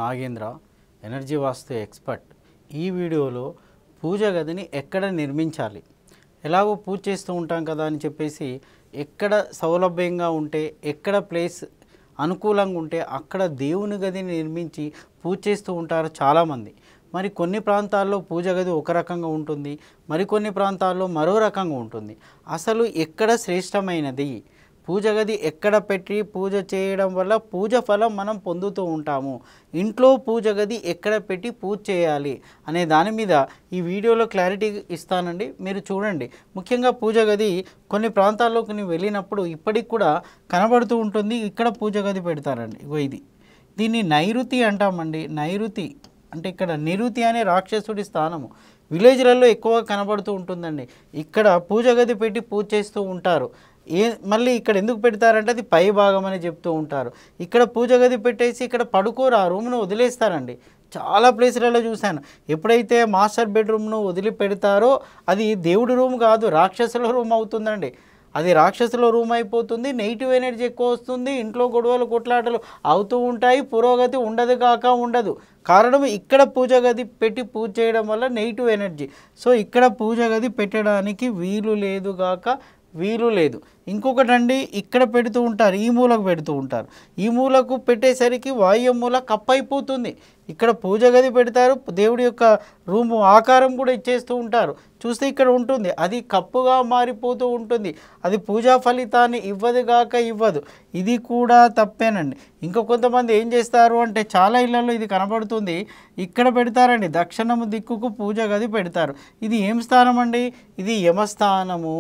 Nagendra, energy వాస్తు expert. ఈ వీడియోలో పూజ గదిని ఎక్కడ నిర్మించాలి, ఎలాగో పూజ చేస్తూ ఉంటాం కదా అని చెప్పేసి ఎక్కడ సౌలభ్యంగా ఉంటే, ఎక్కడ ప్లేస్ అనుకూలంగా ఉంటే అక్కడ దేవుని గదిని నిర్మించి పూజ చేస్తూ ఉంటారు చాలామంది. మరి కొన్ని ప్రాంతాల్లో పూజ గది ఒక రకంగా ఉంటుంది, మరికొన్ని ప్రాంతాల్లో మరో రకంగా ఉంటుంది. అసలు ఎక్కడ శ్రేష్టమైనది, పూజ గది ఎక్కడ పెట్టి పూజ చేయడం వల్ల పూజ ఫలం మనం పొందుతూ ఉంటాము, ఇంట్లో పూజ గది ఎక్కడ పెట్టి పూజ చేయాలి అనే దాని మీద ఈ వీడియోలో క్లారిటీ ఇస్తానండి. మీరు చూడండి. ముఖ్యంగా పూజ గది కొన్ని ప్రాంతాల్లోకి వెళ్ళినప్పుడు ఇప్పటికి కూడా కనబడుతూ ఉంటుంది. ఇక్కడ పూజ గది పెడతారండి. ఇగో దీన్ని నైరుతి అంటామండి. నైరుతి అంటే ఇక్కడ నిరుతి అనే రాక్షసుడి స్థానము విలేజ్లలో ఎక్కువగా కనబడుతూ ఉంటుందండి. ఇక్కడ పూజ గది పెట్టి పూజ చేస్తూ ఉంటారు. మళ్ళీ ఇక్కడ ఎందుకు పెడతారంటే అది పై భాగం అని చెప్తూ ఉంటారు. ఇక్కడ పూజ గది పెట్టేసి ఇక్కడ పడుకోరు, ఆ రూమ్ను వదిలేస్తారండి. చాలా ప్లేసులలో చూశాను. ఎప్పుడైతే మాస్టర్ బెడ్రూమ్ను వదిలి పెడతారో అది దేవుడి రూమ్ కాదు, రాక్షసుల రూమ్ అవుతుందండి. అది రాక్షసుల రూమ్ అయిపోతుంది. నెగిటివ్ ఎనర్జీ ఎక్కువ వస్తుంది. ఇంట్లో గొడవలు కొట్లాటలు అవుతూ ఉంటాయి. పురోగతి ఉండదు కాక ఉండదు. కారణం ఇక్కడ పూజ గది పెట్టి పూజ చేయడం వల్ల నెగిటివ్ ఎనర్జీ. సో ఇక్కడ పూజ గది పెట్టడానికి వీలు లేదు గాక వీలు లేదు. ఇంకొకటండి, ఇక్కడ పెడుతూ ఉంటారు, ఈ మూలకు పెడుతూ ఉంటారు. ఈ మూలకు పెట్టేసరికి వాయు మూల కప్ అయిపోతుంది. ఇక్కడ పూజ గది పెడతారు, దేవుడి యొక్క రూము ఆకారం కూడా ఇచ్చేస్తూ ఉంటారు. చూస్తే ఇక్కడ ఉంటుంది, అది కప్పుగా మారిపోతూ ఉంటుంది. అది పూజా ఫలితాన్ని ఇవ్వదు గాక ఇవ్వదు. ఇది కూడా తప్పేనండి. ఇంకా కొంతమంది ఏం చేస్తారు అంటే, చాలా ఇళ్లలో ఇది కనబడుతుంది, ఇక్కడ పెడతారండి, దక్షిణము దిక్కుకు పూజ గది పెడతారు. ఇది ఏం స్థానం అండి? ఇది యమస్థానము.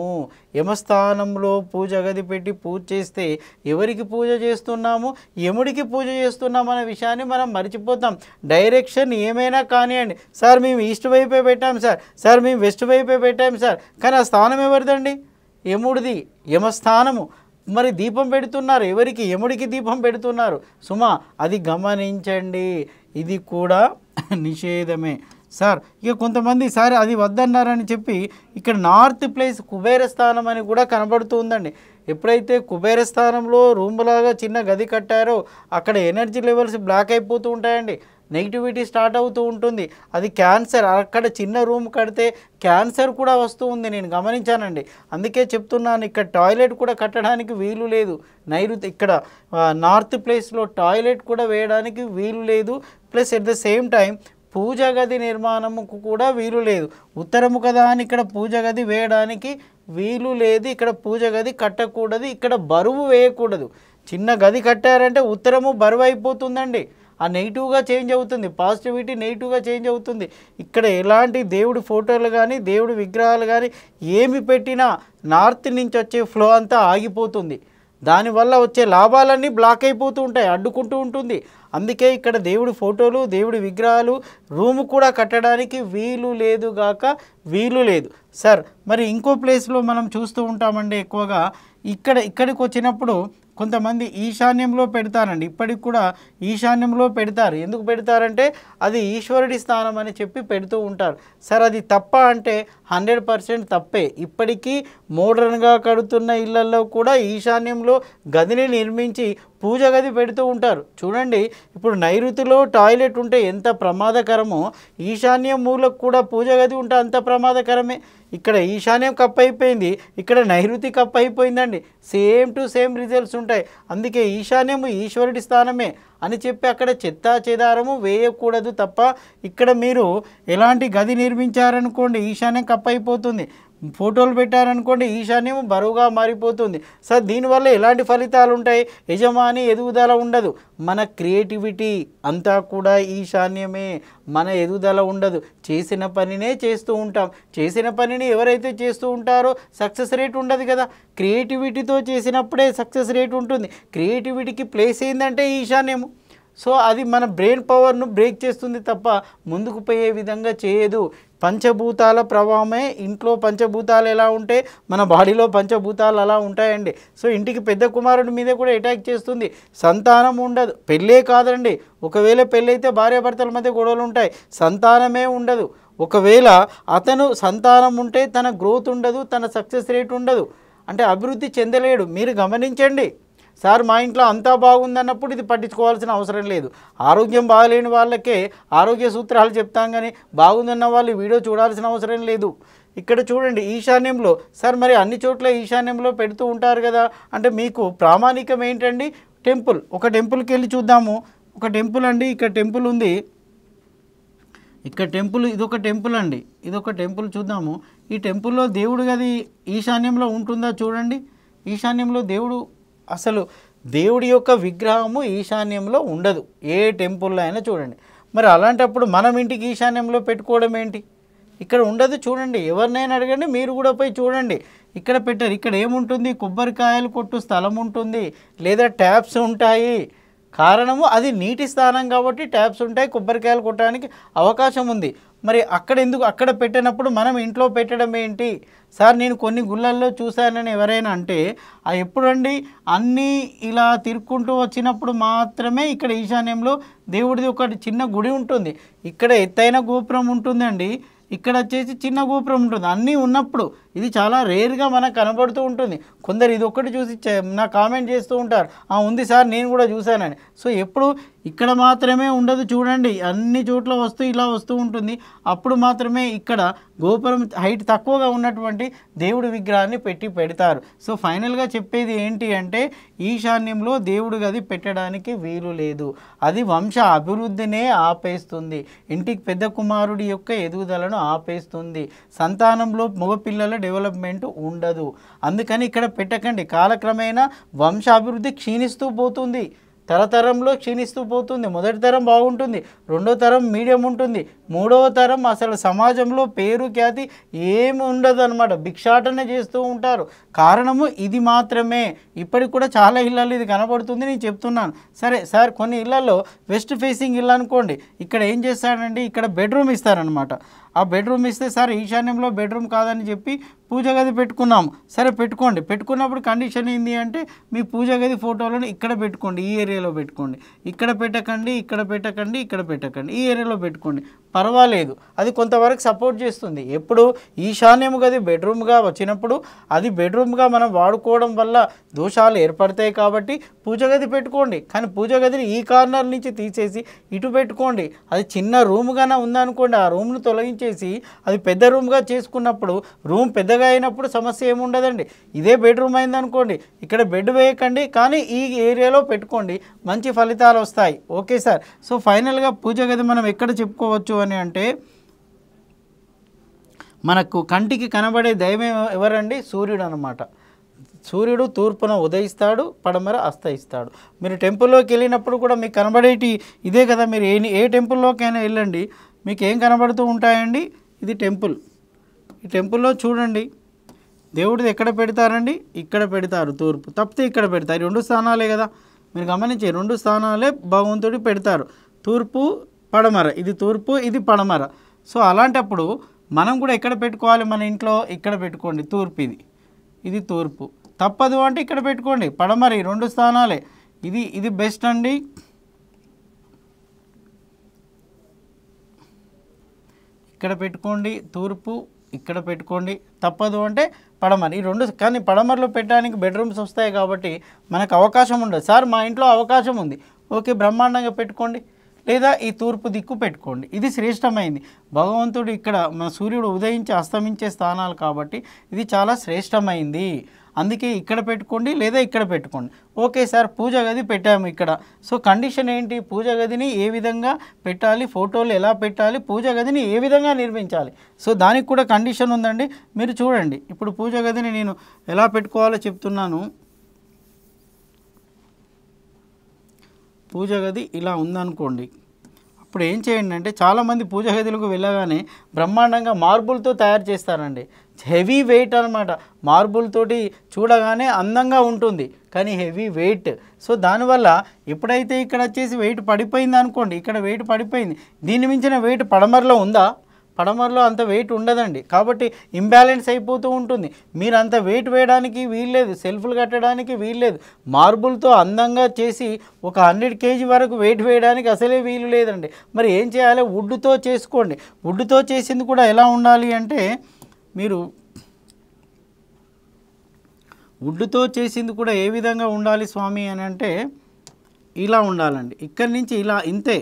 యమస్థానంలో పూజ గది పెట్టి పూజ చేస్తే ఎవరికి పూజ చేస్తున్నాము, యముడికి పూజ చేస్తున్నాము అనే విషయాన్ని మనం మర్చిపోతాం. డైరెక్షన్ ఏమైనా కానివ్వండి, సార్ మేము ఈస్ట్ వైపే పెట్టాం సార్, సార్ మేము వెస్ట్ వైపే పెట్టాం సార్, కానీ ఆ స్థానం ఎవరిదండి? యముడిది, యమస్థానము. మరి దీపం పెడుతున్నారు ఎవరికి? యముడికి దీపం పెడుతున్నారు సుమా, అది గమనించండి. ఇది కూడా నిషేధమే సార్. ఇక కొంతమంది సార్ అది వద్దన్నారని చెప్పి ఇక్కడ నార్త్ ప్లేస్ కుబేర స్థానం అని కూడా కనబడుతుందండి. ఎప్పుడైతే కుబేర స్థానంలో రూమ్లాగా చిన్న గది కట్టారో అక్కడ ఎనర్జీ లెవెల్స్ బ్లాక్ అయిపోతూ ఉంటాయండి, నెగిటివిటీ స్టార్ట్ అవుతూ ఉంటుంది. అది క్యాన్సర్. అక్కడ చిన్న రూమ్ కడితే క్యాన్సర్ కూడా వస్తూ ఉంది, నేను గమనించానండి. అందుకే చెప్తున్నాను, ఇక్కడ టాయిలెట్ కూడా కట్టడానికి వీలు లేదు. నైరుతి ఇక్కడ నార్త్ ప్లేస్లో టాయిలెట్ కూడా వేయడానికి వీలు లేదు. Plus at the same time పూజ గది నిర్మాణముకు కూడా వీలు లేదు. ఉత్తరము కదా అని ఇక్కడ పూజ గది వేయడానికి వీలు లేదు. ఇక్కడ పూజ గది కట్టకూడదు, ఇక్కడ బరువు వేయకూడదు. చిన్న గది కట్టారంటే ఉత్తరము బరువు అయిపోతుందండి, ఆ నెగిటివ్గా చేంజ్ అవుతుంది, పాజిటివిటీ నెగిటివ్గా చేంజ్ అవుతుంది. ఇక్కడ ఎలాంటి దేవుడి ఫోటోలు కానీ దేవుడి విగ్రహాలు కానీ ఏమి పెట్టినా నార్త్ నుంచి వచ్చే ఫ్లో అంతా ఆగిపోతుంది. దానివల్ల వచ్చే లాభాలన్నీ బ్లాక్ అయిపోతూ ఉంటాయి, అడ్డుకుంటూ ఉంటుంది. అందుకే ఇక్కడ దేవుడి ఫోటోలు దేవుడి విగ్రహాలు రూము కూడా కట్టడానికి వీలు లేదు గాక వీలు లేదు సార్. మరి ఇంకో ప్లేస్లో మనం చూస్తూ ఉంటామండి ఎక్కువగా. ఇక్కడికి వచ్చినప్పుడు కొంతమంది ఈశాన్యంలో పెడతారండి. ఇప్పటికి కూడా ఈశాన్యంలో పెడతారు. ఎందుకు పెడతారంటే అది ఈశ్వరుడి స్థానం అని చెప్పి పెడుతూ ఉంటారు. సార్ అది తప్ప అంటే 100% తప్పే. ఇప్పటికీ మోడర్న్గా కడుతున్న ఇళ్లలో కూడా ఈశాన్యంలో గదిని నిర్మించి పూజ గది పెడుతూ ఉంటారు. చూడండి, ఇప్పుడు నైరుతిలో టాయిలెట్ ఉంటే ఎంత ప్రమాదకరమో ఈశాన్యం మూలకు కూడా పూజ గది ఉంటే అంత ప్రమాదకరమే. ఇక్కడ ఈశాన్యం కప్ అయిపోయింది, ఇక్కడ నైరుతి కప్ అయిపోయిందండి. సేమ్ టు సేమ్ రిజల్ట్స్ ఉంటాయి. అందుకే ఈశాన్యము ఈశ్వరుడి స్థానమే అని చెప్పి అక్కడ చెత్తా చెదారము వేయకూడదు తప్ప. ఇక్కడ మీరు ఎలాంటి గది నిర్మించారనుకోండి ఈశాన్యం కప్ అయిపోతుంది, ఫోటోలు పెట్టారనుకోండి ఈశాన్యం బరువుగా మారిపోతుంది. సార్ దీనివల్ల ఎలాంటి ఫలితాలు ఉంటాయి? యజమాని ఎదుగుదల ఉండదు, మన క్రియేటివిటీ అంతా కూడా ఈశాన్యమే, మన ఎదుగుదల ఉండదు. చేసిన పనినే చేస్తూ ఉంటాం. చేసిన పనిని ఎవరైతే చేస్తూ ఉంటారో సక్సెస్ రేట్ ఉండదు కదా. క్రియేటివిటీతో చేసినప్పుడే సక్సెస్ రేట్ ఉంటుంది. క్రియేటివిటీకి ప్లేస్ ఏంటంటే ఈశాన్యము. సో అది మన బ్రెయిన్ పవర్ను బ్రేక్ చేస్తుంది తప్ప ముందుకు పోయే విధంగా చేయదు. పంచభూతాల ప్రభావమే. ఇంట్లో పంచభూతాలు ఎలా ఉంటే మన బాడీలో పంచభూతాలు అలా ఉంటాయండి. సో ఇంటికి పెద్ద కుమారుడి మీద కూడా అటాక్ చేస్తుంది. సంతానం ఉండదు. పెళ్ళే కాదండి, ఒకవేళ పెళ్ళైతే భార్యాభర్తల మధ్య గొడవలు ఉంటాయి, సంతానమే ఉండదు. ఒకవేళ అతను సంతానం ఉంటే తన గ్రోత్ ఉండదు, తన సక్సెస్ రేట్ ఉండదు, అంటే అభివృద్ధి చెందలేడు. మీరు గమనించండి. సార్ మా ఇంట్లో అంతా బాగుందన్నప్పుడు ఇది పట్టించుకోవాల్సిన అవసరం లేదు. ఆరోగ్యం బాగలేని వాళ్ళకే ఆరోగ్య సూత్రాలు చెప్తాం కానీ బాగుందన్న వాళ్ళు వీడియో చూడాల్సిన అవసరం లేదు. ఇక్కడ చూడండి ఈశాన్యంలో, సార్ మరి అన్ని చోట్ల ఈశాన్యంలో పెడుతూ ఉంటారు కదా అంటే మీకు ప్రామాణికం ఏంటండి? టెంపుల్. ఒక టెంపుల్కి వెళ్ళి చూద్దాము. ఒక టెంపుల్ అండి, ఇక్కడ టెంపుల్ ఉంది, ఇక్కడ టెంపుల్, ఇదొక టెంపుల్ అండి, ఇదొక టెంపుల్ చూద్దాము. ఈ టెంపుల్లో దేవుడు గది ఈశాన్యంలో ఉంటుందా చూడండి. ఈశాన్యంలో దేవుడు, అసలు దేవుడి యొక్క విగ్రహము ఈశాన్యంలో ఉండదు ఏ టెంపుల్లో అయినా చూడండి. మరి అలాంటప్పుడు మనం ఇంటికి ఈశాన్యంలో పెట్టుకోవడం ఏంటి? ఇక్కడ ఉండదు చూడండి. ఎవరినైనా అడగండి, మీరు కూడా పోయి చూడండి. ఇక్కడ పెట్టారు. ఇక్కడ ఏముంటుంది? కొబ్బరికాయలు కొట్టు స్థలం ఉంటుంది, లేదా ట్యాప్స్ ఉంటాయి. కారణము అది నీటి స్థానం కాబట్టి ట్యాప్స్ ఉంటాయి, కొబ్బరికాయలు కొట్టడానికి అవకాశం ఉంది. మరి అక్కడ ఎందుకు అక్కడ పెట్టినప్పుడు మనం ఇంట్లో పెట్టడం ఏంటి? సార్ నేను కొన్ని గుళ్ళల్లో చూశానని ఎవరైనా అంటే ఎప్పుడండి అన్నీ ఇలా తిరుక్కుంటూ వచ్చినప్పుడు మాత్రమే ఇక్కడ ఈశాన్యంలో దేవుడిది ఒకటి చిన్న గుడి ఉంటుంది. ఇక్కడ ఎత్తైన గోపురం ఉంటుందండి, ఇక్కడ వచ్చేసి చిన్న గోపురం ఉంటుంది. అన్నీ ఉన్నప్పుడు ఇది చాలా రేర్గా మనకు కనబడుతూ ఉంటుంది. కొందరు ఇది ఒక్కటి చూసి నా కామెంట్ చేస్తూ ఉంటారు, ఉంది సార్ నేను కూడా చూశానని. సో ఎప్పుడు ఇక్కడ మాత్రమే ఉండదు చూడండి, అన్ని చోట్ల ఇలా వస్తూ ఉంటుంది. అప్పుడు మాత్రమే ఇక్కడ గోపురం హైట్ తక్కువగా ఉన్నటువంటి దేవుడి విగ్రహాన్ని పెడతారు. సో ఫైనల్గా చెప్పేది ఏంటి అంటే ఈశాన్యంలో దేవుడి గది పెట్టడానికి వీలు లేదు. అది వంశ అభివృద్ధినే ఆపేస్తుంది, ఇంటికి పెద్ద కుమారుడి యొక్క ఎదుగుదలను ఆపేస్తుంది, సంతానంలో మగపిల్లల డెవలప్మెంట్ ఉండదు. అందుకని ఇక్కడ పెట్టకండి. కాలక్రమేణా వంశ అభివృద్ధి క్షీణిస్తూ పోతుంది, తరతరంలో క్షీణిస్తూ పోతుంది. మొదటి తరం బాగుంటుంది, రెండో తరం మీడియం ఉంటుంది, మూడవ తరం అసలు సమాజంలో పేరు ఖ్యాతి ఏమి ఉండదు అనమాట, భిక్షాటన చేస్తూ ఉంటారు. కారణము ఇది మాత్రమే. ఇప్పటికి కూడా చాలా ఇళ్ళల్లో ఇది కనబడుతుంది, నేను చెప్తున్నాను. సరే సార్ కొన్ని ఇళ్లలో వెస్ట్ ఫేసింగ్ ఇల్లు అనుకోండి, ఇక్కడ ఏం చేస్తాడండి, ఇక్కడ బెడ్రూమ్ ఇస్తారనమాట. ఆ బెడ్రూమ్ ఇస్తే సార్ ఈశాన్యంలో బెడ్రూమ్ కాదని చెప్పి పూజ గది పెట్టుకున్నాము. సరే పెట్టుకోండి. పెట్టుకున్నప్పుడు కండిషన్ ఏంటి అంటే మీ పూజ గది ఫోటోలను ఇక్కడ పెట్టుకోండి, ఈ ఏరియాలో పెట్టుకోండి, ఇక్కడ పెట్టకండి, ఇక్కడ పెట్టకండి, ఇక్కడ పెట్టకండి, ఈ ఏరియాలో పెట్టుకోండి, పర్వాలేదు. అది కొంతవరకు సపోర్ట్ చేస్తుంది. ఎప్పుడు ఈశాన్యము గది బెడ్రూమ్గా వచ్చినప్పుడు అది బెడ్రూమ్గా మనం వాడుకోవడం వల్ల దోషాలు ఏర్పడతాయి కాబట్టి పూజ గది పెట్టుకోండి. కానీ పూజ గదిని ఈ కార్నర్ నుంచి తీసేసి ఇటు పెట్టుకోండి. అది చిన్న రూమ్గానే ఉందనుకోండి, ఆ రూమ్ను తొలగించేసి అది పెద్ద రూమ్గా చేసుకున్నప్పుడు రూమ్ పెద్దగా అయినప్పుడు సమస్య ఏముండదండి. ఇదే బెడ్రూమ్ అయిందనుకోండి, ఇక్కడ బెడ్ వేయకండి, కానీ ఈ ఏరియాలో పెట్టుకోండి, మంచి ఫలితాలు వస్తాయి. Okay sir. సో ఫైనల్గా పూజ గది మనం ఎక్కడ చెప్పుకోవచ్చు అని అంటే మనకు కంటికి కనబడే దైవం ఎవరండి? సూర్యుడు అనమాట. సూర్యుడు తూర్పున ఉదయిస్తాడు, పడమర అస్తయిస్తాడు. మీరు టెంపుల్లోకి వెళ్ళినప్పుడు కూడా మీకు కనబడేటి ఇదే కదా. మీరు ఏ టెంపుల్లోకైనా వెళ్ళండి, మీకు ఏం కనబడుతూ ఉంటాయండి? ఇది టెంపుల్. ఈ టెంపుల్లో చూడండి దేవుడిది ఎక్కడ పెడతారండి? ఇక్కడ పెడతారు, తూర్పు. తప్పితే ఇక్కడ పెడతారు. రెండు స్థానాలే కదా, మీరు గమనించే రెండు స్థానాలే భగవంతుడి పెడతారు, తూర్పు పడమర. ఇది తూర్పు, ఇది పడమర. సో అలాంటప్పుడు మనం కూడా ఎక్కడ పెట్టుకోవాలి? మన ఇంట్లో ఇక్కడ పెట్టుకోండి, తూర్పు. ఇది తూర్పు. తప్పదు అంటే ఇక్కడ పెట్టుకోండి, పడమర. ఈ రెండు స్థానాలే. ఇది బెస్ట్ అండి. ఇక్కడ పెట్టుకోండి తూర్పు, ఇక్కడ పెట్టుకోండి. తప్పదు అంటే పడమర. ఈ రెండు. కానీ పడమరలో పెట్టడానికి బెడ్రూమ్స్ వస్తాయి కాబట్టి మనకు అవకాశం ఉండదు. సార్ మా ఇంట్లో అవకాశం ఉంది, ఓకే బ్రహ్మాండంగా పెట్టుకోండి, లేదా ఈ తూర్పు దిక్కు పెట్టుకోండి. ఇది శ్రేష్టమైంది. భగవంతుడు ఇక్కడ మన సూర్యుడు ఉదయించి అస్తమించే స్థానాలు కాబట్టి ఇది చాలా శ్రేష్టమైంది. అందుకే ఇక్కడ పెట్టుకోండి, లేదా ఇక్కడ పెట్టుకోండి. ఓకే సార్, పూజ గది పెట్టాము ఇక్కడ. సో కండిషన్ ఏంటి? పూజ గదిని ఏ విధంగా పెట్టాలి, ఫోటోలు ఎలా పెట్టాలి, పూజ గదిని ఏ విధంగా నిర్మించాలి. సో దానికి కూడా కండిషన్ ఉందండి. మీరు చూడండి, ఇప్పుడు పూజ గదిని నేను ఎలా పెట్టుకోవాలో చెప్తున్నాను. పూజ గది ఇలా ఉందనుకోండి, అప్పుడు ఏం చేయండి అంటే చాలామంది పూజ గదులకు వెళ్ళగానే బ్రహ్మాండంగా మార్బుల్తో తయారు చేస్తారండి. హెవీ వెయిట్ అనమాట. మార్బుల్ తోటి చూడగానే అందంగా ఉంటుంది, కానీ హెవీ వెయిట్. సో దానివల్ల ఎప్పుడైతే ఇక్కడ వచ్చేసి వెయిట్ పడిపోయింది అనుకోండి, ఇక్కడ వెయిట్ పడిపోయింది, దీన్ని మించిన వెయిట్ పడమరలో ఉందా? పడమరలో అంత వెయిట్ ఉండదండి. కాబట్టి ఇంబ్యాలెన్స్ అయిపోతూ ఉంటుంది. మీరు అంత వెయిట్ వేయడానికి వీల్లేదు, సెల్ఫ్లు కట్టడానికి వీల్లేదు. మార్బుల్తో అందంగా చేసి ఒక 100 kg వరకు వెయిట్ వేయడానికి అసలే వీలు లేదండి. మరి ఏం చేయాలి? వుడ్తో చేసుకోండి. వుడ్తో చేసింది కూడా ఎలా ఉండాలి అంటే మీరు వుడ్తో చేసింది కూడా ఏ విధంగా ఉండాలి స్వామి అని అంటే ఇలా ఉండాలండి. ఇక్కడి నుంచి ఇలా ఇంతే,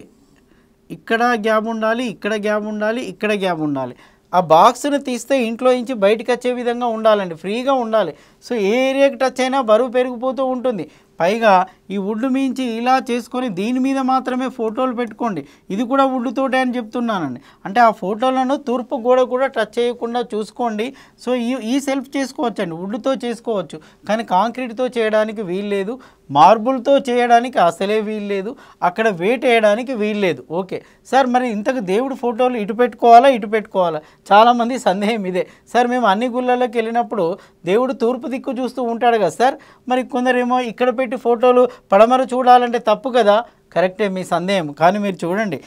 ఇక్కడ గ్యాప్ ఉండాలి, ఇక్కడ గ్యాప్ ఉండాలి, ఇక్కడ గ్యాప్ ఉండాలి. ఆ బాక్స్ని తీస్తే ఇంట్లో నుంచి బయటకు వచ్చే విధంగా ఉండాలండి, ఫ్రీగా ఉండాలి. సో ఏ ఏరియాకి టచ్ అయినా బరువు పెరిగిపోతూ ఉంటుంది. పైగా ఈ వుడ్ మించి ఇలా చేసుకొని దీని మీద మాత్రమే ఫోటోలు పెట్టుకోండి. ఇది కూడా వుడ్తోటే అని చెప్తున్నానండి. అంటే ఆ ఫోటోలను తూర్పు గోడ కూడా టచ్ చేయకుండా చూసుకోండి. సో ఈ సెల్ఫ్ చేసుకోవచ్చండి, వుడ్తో చేసుకోవచ్చు. కానీ కాంక్రీట్తో చేయడానికి వీల్లేదు, మార్బుల్తో చేయడానికి అసలే వీల్లేదు, అక్కడ వెయిట్ వేయడానికి వీల్లేదు. ఓకే సార్, మరి ఇంతకు దేవుడు ఫోటోలు ఇటు పెట్టుకోవాలా ఇటు పెట్టుకోవాలా? చాలామంది సందేహం ఇదే. సార్ మేము అన్ని గుళ్ళలోకి వెళ్ళినప్పుడు దేవుడు తూర్పు దిక్కు చూస్తూ ఉంటాడు కదా సార్, మరి కొందరేమో ఇక్కడ పెట్టి ఫోటోలు పడమర చూడాలంటే తప్పు కదా? కరెక్టే మీ సందేహం. కానీ మీరు చూడండి,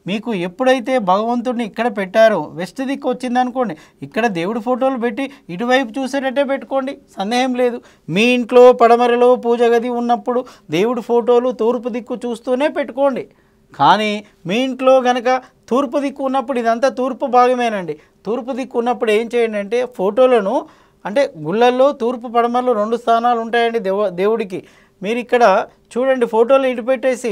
మీకు ఎప్పుడైతే భగవంతుడిని ఇక్కడ పెట్టారో వెస్ట్ దిక్కు వచ్చిందనుకోండి, ఇక్కడ దేవుడి ఫోటోలు పెట్టి ఇటువైపు చూసేటట్టే పెట్టుకోండి, సందేహం లేదు. మీ ఇంట్లో పడమరలో పూజ గది ఉన్నప్పుడు దేవుడి ఫోటోలు తూర్పు దిక్కు చూస్తూనే పెట్టుకోండి. కానీ మీ ఇంట్లో కనుక తూర్పు దిక్కు ఉన్నప్పుడు, ఇదంతా తూర్పు భాగమేనండి, తూర్పు దిక్కు ఉన్నప్పుడు ఏం చేయండి అంటే ఫోటోలను, అంటే గుళ్ళల్లో తూర్పు పడమరలో 2 స్థానాలు ఉంటాయండి దేవుడికి. మీరు ఇక్కడ చూడండి, ఫోటోలు ఇటు పెట్టేసి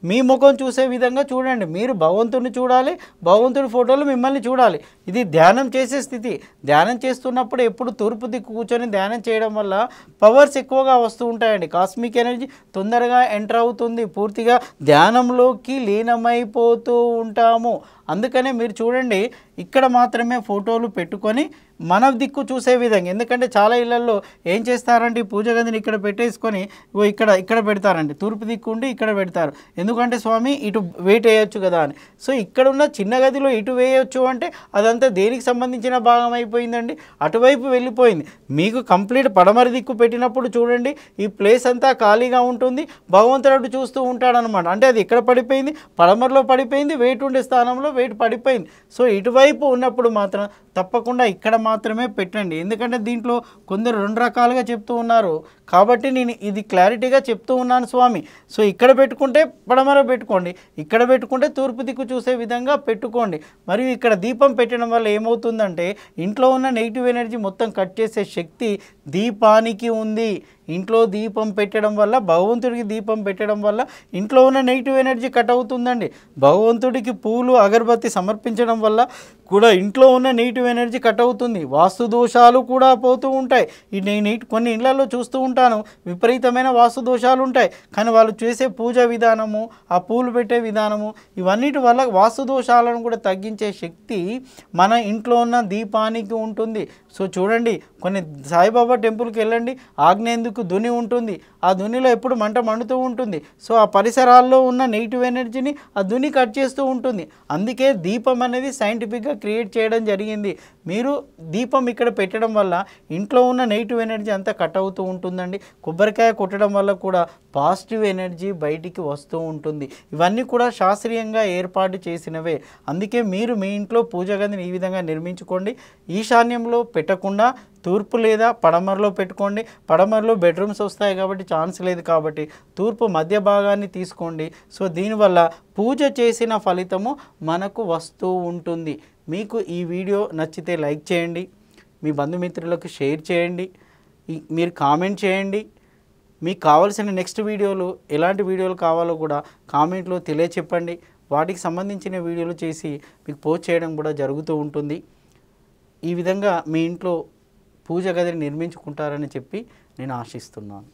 మీ ముఖం చూసే విధంగా చూడండి. మీరు భగవంతుడిని చూడాలి, భగవంతుడి ఫోటోలు మిమ్మల్ని చూడాలి. ఇది ధ్యానం చేసే స్థితి. ధ్యానం చేస్తున్నప్పుడు ఎప్పుడు తూర్పు దిక్కు కూర్చొని ధ్యానం చేయడం వల్ల పవర్స్ ఎక్కువగా వస్తూ ఉంటాయండి. కాస్మిక్ ఎనర్జీ తొందరగా ఎంటర్ అవుతుంది, పూర్తిగా ధ్యానంలోకి లీనమైపోతూ ఉంటాము. అందుకనే మీరు చూడండి, ఇక్కడ మాత్రమే ఫోటోలు పెట్టుకొని మన దిక్కు చూసే విధంగా. ఎందుకంటే చాలా ఇళ్లలో ఏం చేస్తారంటే ఈ పూజ గదిని ఇక్కడ పెట్టేసుకొని ఇక్కడ పెడతారండి, తూర్పు దిక్కు ఉండి ఇక్కడ పెడతారు. ఎందుకంటే స్వామి ఇటు వెయిట్ వేయొచ్చు కదా అని. సో ఇక్కడ ఉన్న చిన్న గదిలో ఇటు వేయొచ్చు అంటే అదంతా దేనికి సంబంధించిన భాగం అయిపోయిందండి, అటువైపు వెళ్ళిపోయింది. మీకు కంప్లీట్ పడమర దిక్కు పెట్టినప్పుడు చూడండి, ఈ ప్లేస్ అంతా ఖాళీగా ఉంటుంది, భగవంతుడు అటు చూస్తూ ఉంటాడనమాట. అంటే అది ఇక్కడ పడిపోయింది, పడమరలో పడిపోయింది, వెయిట్ ఉండే స్థానంలో వెయిట్ పడిపోయింది. సో ఇటువైపు ఉన్నప్పుడు మాత్రం తప్పకుండా ఇక్కడ మాత్రమే పెట్టండి. ఎందుకంటే దీంట్లో కొందరు 2 రకాలుగా చెప్తూ ఉన్నారు, కాబట్టి నేను ఇది క్లారిటీగా చెప్తూ ఉన్నాను స్వామి. సో ఇక్కడ పెట్టుకుంటే పడమర పెట్టుకోండి, ఇక్కడ పెట్టుకుంటే తూర్పు దిక్కు చూసే విధంగా పెట్టుకోండి. మరియు ఇక్కడ దీపం పెట్టడం వల్ల ఏమవుతుందంటే ఇంట్లో ఉన్న నెగిటివ్ ఎనర్జీ మొత్తం కట్ చేసే శక్తి దీపానికి ఉంది. ఇంట్లో దీపం పెట్టడం వల్ల, భగవంతుడికి దీపం పెట్టడం వల్ల ఇంట్లో ఉన్న నెగిటివ్ ఎనర్జీ కట్ అవుతుందండి. భగవంతుడికి పూలు అగరబత్తి సమర్పించడం వల్ల కూడా ఇంట్లో ఉన్న నెగిటివ్ ఎనర్జీ కట్ అవుతుంది. వాస్తు దోషాలు కూడా పోతూ ఉంటాయి. నేను కొన్ని ఇళ్లలో చూస్తూ ఉంటాను, విపరీతమైన వాస్తు దోషాలు ఉంటాయి. కానీ వాళ్ళు చేసే పూజ విధానము, ఆ పూలు పెట్టే విధానము, ఇవన్నిటి వల్ల వాస్తు దోషాలను కూడా తగ్గించే శక్తి మన ఇంట్లో ఉన్న దీపానికి ఉంటుంది. సో చూడండి, కొన్ని సాయిబాబా టెంపుల్కి వెళ్ళండి, ఆగ్నేయందుకు ధుని ఉంటుంది, ఆ ధునిలో ఎప్పుడు మంట మండుతూ ఉంటుంది. సో ఆ పరిసరాల్లో ఉన్న నెగిటివ్ ఎనర్జీని ఆ ధుని కట్ చేస్తూ ఉంటుంది. అందుకే దీపం అనేది సైంటిఫిక్గా క్రియేట్ చేయడం జరిగింది. మీరు దీపం ఇక్కడ పెట్టడం వల్ల ఇంట్లో ఉన్న నెగిటివ్ ఎనర్జీ అంతా కట్ అవుతూ ఉంటుందండి. కొబ్బరికాయ కొట్టడం వల్ల కూడా పాజిటివ్ ఎనర్జీ బయటికి వస్తూ ఉంటుంది. ఇవన్నీ కూడా శాస్త్రీయంగా ఏర్పాటు చేసినవే. అందుకే మీరు మీ ఇంట్లో పూజ గదిని ఈ విధంగా నిర్మించుకోండి. ఈశాన్యంలో పెట్టకుండా తూర్పు లేదా పడమరలో పెట్టుకోండి. పడమరలో బెడ్రూమ్స్ వస్తాయి కాబట్టి ఛాన్స్ లేదు, కాబట్టి తూర్పు మధ్య భాగాన్ని తీసుకోండి. సో దీనివల్ల పూజ చేసిన ఫలితము మనకు వస్తూ ఉంటుంది. మీకు ఈ వీడియో నచ్చితే లైక్ చేయండి, మీ బంధుమిత్రులకు షేర్ చేయండి, మీరు కామెంట్ చేయండి. మీకు కావాల్సిన నెక్స్ట్ వీడియోలు, ఎలాంటి వీడియోలు కావాలో కూడా కామెంట్లో తెలియచెప్పండి. వాటికి సంబంధించిన వీడియోలు చేసి మీకు పోస్ట్ చేయడం కూడా జరుగుతూ ఉంటుంది. ఈ విధంగా మీ ఇంట్లో పూజ గదిని నిర్మించుకుంటారని చెప్పి నేను ఆశిస్తున్నాను.